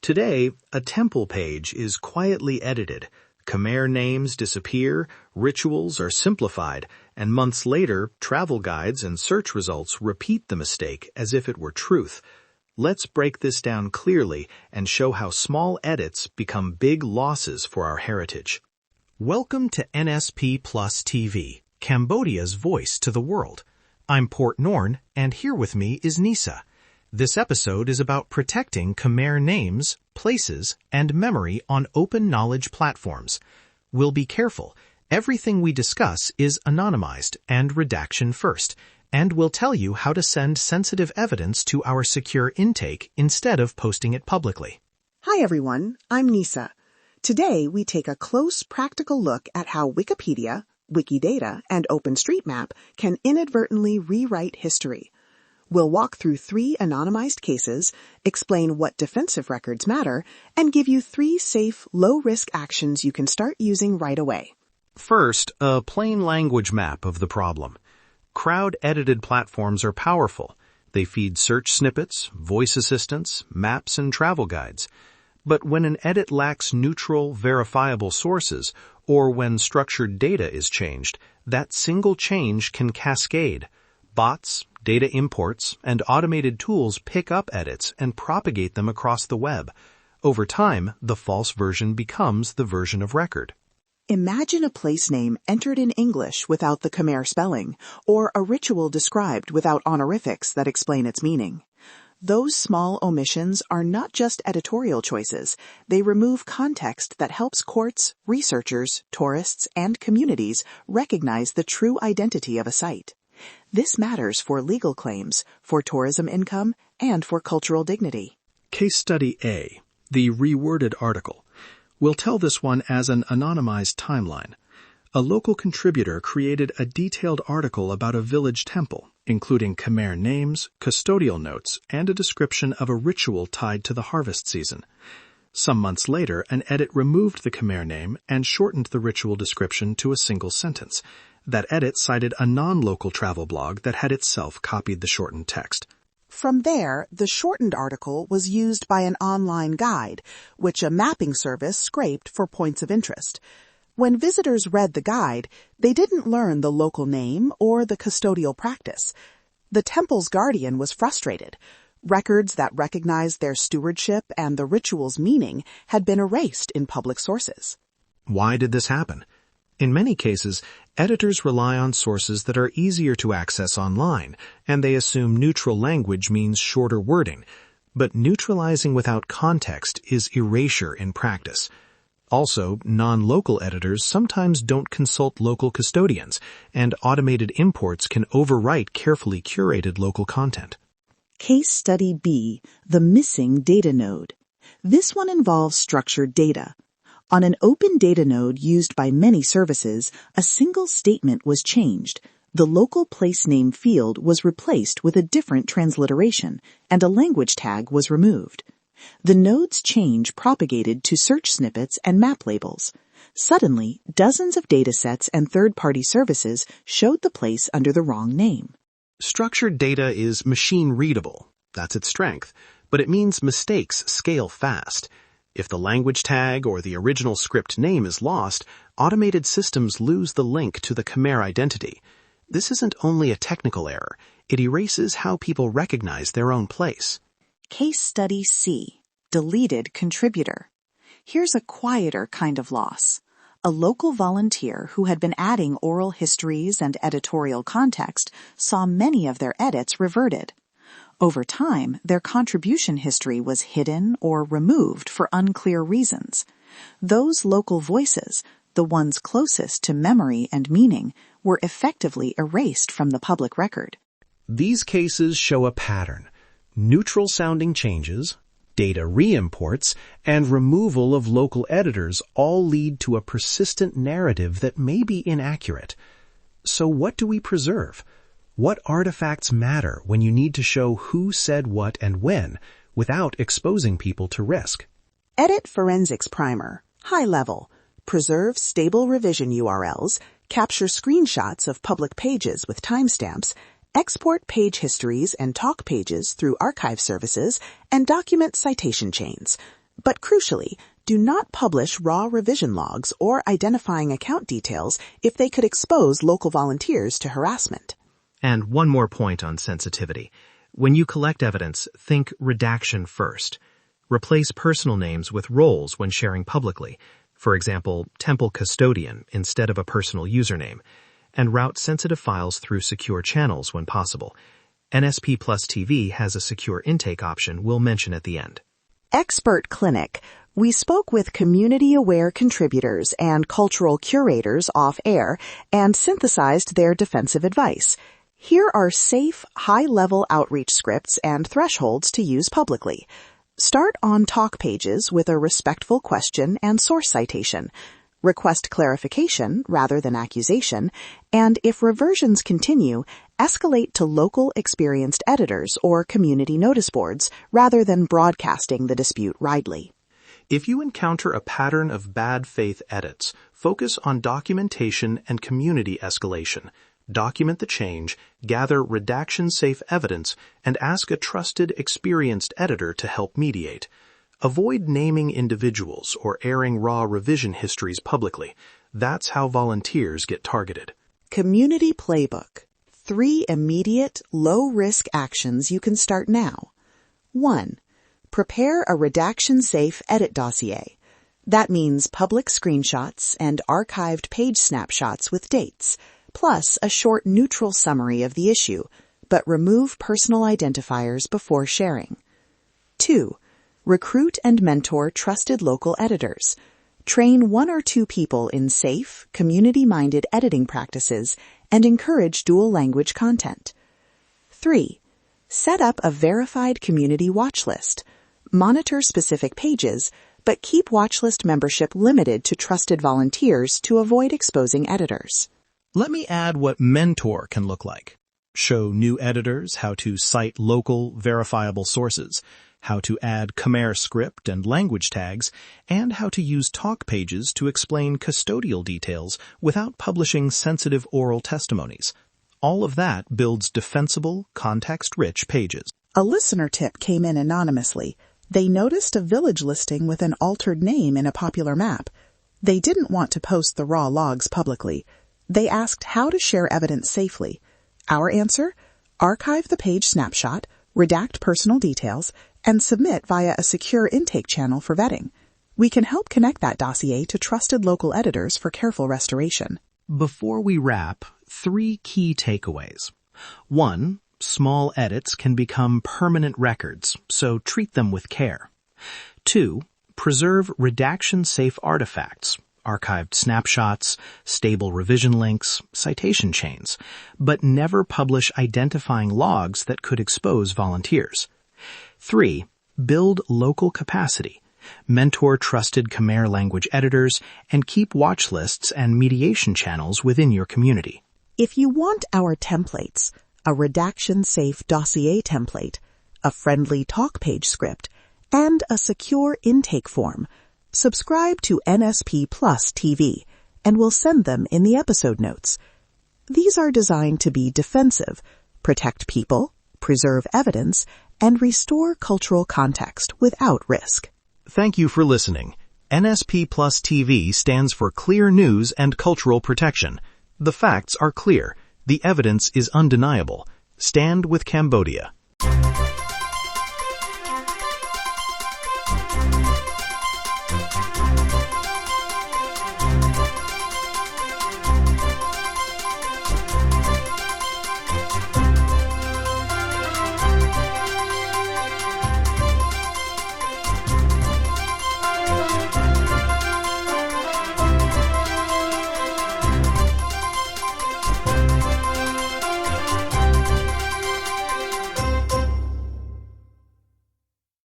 Today, a temple page is quietly edited. Khmer names disappear, rituals are simplified, and months later, travel guides and search results repeat the mistake as if it were truth. Let's break this down clearly and show how small edits become big losses for our heritage. Welcome to NSP Plus TV, Cambodia's voice to the world. I'm Port Norn, and here with me is Nisa. This episode is about protecting Khmer names, places, and memory on open knowledge platforms. We'll be careful. Everything we discuss is anonymized and redaction first, and we'll tell you how to send sensitive evidence to our secure intake instead of posting it publicly. Hi everyone, I'm Nisa. Today we take a close practical look at how Wikipedia, Wikidata, and OpenStreetMap can inadvertently rewrite history. We'll walk through 3 anonymized cases, explain what defensive records matter, and give you 3 safe, low-risk actions you can start using right away. First, a plain language map of the problem. Crowd-edited platforms are powerful. They feed search snippets, voice assistants, maps, and travel guides. But when an edit lacks neutral, verifiable sources, or when structured data is changed, that single change can cascade. Bots, data imports, and automated tools pick up edits and propagate them across the web. Over time, the false version becomes the version of record. Imagine a place name entered in English without the Khmer spelling, or a ritual described without honorifics that explain its meaning. Those small omissions are not just editorial choices. They remove context that helps courts, researchers, tourists, and communities recognize the true identity of a site. This matters for legal claims, for tourism income, and for cultural dignity. Case Study A, the reworded article. We'll tell this one as an anonymized timeline. A local contributor created a detailed article about a village temple, including Khmer names, custodial notes, and a description of a ritual tied to the harvest season. Some months later, an edit removed the Khmer name and shortened the ritual description to a single sentence. That edit cited a non-local travel blog that had itself copied the shortened text. From there, the shortened article was used by an online guide, which a mapping service scraped for points of interest. When visitors read the guide, they didn't learn the local name or the custodial practice. The temple's guardian was frustrated. Records that recognized their stewardship and the ritual's meaning had been erased in public sources. Why did this happen? In many cases, editors rely on sources that are easier to access online, and they assume neutral language means shorter wording. But neutralizing without context is erasure in practice. Also, non-local editors sometimes don't consult local custodians, and automated imports can overwrite carefully curated local content. Case Study B, the missing data node. This one involves structured data. On an open data node used by many services, a single statement was changed. The local place name field was replaced with a different transliteration, and a language tag was removed. The node's change propagated to search snippets and map labels. Suddenly, dozens of datasets and third-party services showed the place under the wrong name. Structured data is machine-readable. That's its strength. But it means mistakes scale fast. If the language tag or the original script name is lost, automated systems lose the link to the Khmer identity. This isn't only a technical error. It erases how people recognize their own place. Case Study C, deleted contributor. Here's a quieter kind of loss. A local volunteer who had been adding oral histories and editorial context saw many of their edits reverted. Over time, their contribution history was hidden or removed for unclear reasons. Those local voices, the ones closest to memory and meaning, were effectively erased from the public record. These cases show a pattern. Neutral-sounding changes, data re-imports, and removal of local editors all lead to a persistent narrative that may be inaccurate. So what do we preserve? What artifacts matter when you need to show who said what and when without exposing people to risk? Edit Forensics Primer. High level. Preserve stable revision URLs, capture screenshots of public pages with timestamps, export page histories and talk pages through archive services, and document citation chains. But crucially, do not publish raw revision logs or identifying account details if they could expose local volunteers to harassment. And one more point on sensitivity. When you collect evidence, think redaction first. Replace personal names with roles when sharing publicly. For example, temple custodian instead of a personal username. And route sensitive files through secure channels when possible. NSP Plus TV has a secure intake option we'll mention at the end. Expert Clinic. We spoke with community-aware contributors and cultural curators off-air and synthesized their defensive advice. Here are safe, high-level outreach scripts and thresholds to use publicly. Start on talk pages with a respectful question and source citation. Request clarification rather than accusation, and if reversions continue, escalate to local experienced editors or community notice boards rather than broadcasting the dispute widely. If you encounter a pattern of bad faith edits, focus on documentation and community escalation. Document the change, gather redaction-safe evidence, and ask a trusted, experienced editor to help mediate. Avoid naming individuals or airing raw revision histories publicly. That's how volunteers get targeted. Community Playbook. 3 immediate, low-risk actions you can start now. 1. Prepare a redaction-safe edit dossier. That means public screenshots and archived page snapshots with dates, plus a short neutral summary of the issue, but remove personal identifiers before sharing. 2. Recruit and mentor trusted local editors. Train 1 or 2 people in safe, community-minded editing practices and encourage dual-language content. 3. Set up a verified community watch list. Monitor specific pages, but keep watchlist membership limited to trusted volunteers to avoid exposing editors. Let me add what Mentor can look like. Show new editors how to cite local, verifiable sources, how to add Khmer script and language tags, and how to use talk pages to explain custodial details without publishing sensitive oral testimonies. All of that builds defensible, context-rich pages. A listener tip came in anonymously. They noticed a village listing with an altered name in a popular map. They didn't want to post the raw logs publicly. They asked how to share evidence safely. Our answer? Archive the page snapshot, redact personal details, and submit via a secure intake channel for vetting. We can help connect that dossier to trusted local editors for careful restoration. Before we wrap, 3 key takeaways. 1. Small edits can become permanent records, so treat them with care. 2. Preserve redaction-safe artifacts, archived snapshots, stable revision links, citation chains, but never publish identifying logs that could expose volunteers. 3. Build local capacity. Mentor trusted Khmer language editors and keep watch lists and mediation channels within your community. If you want our templates, a redaction-safe dossier template, a friendly talk page script, and a secure intake form, subscribe to NSP Plus TV, and we'll send them in the episode notes. These are designed to be defensive, protect people, preserve evidence, and restore cultural context without risk. Thank you for listening. NSP Plus TV stands for Clear News and Cultural Protection. The facts are clear. The evidence is undeniable. Stand with Cambodia.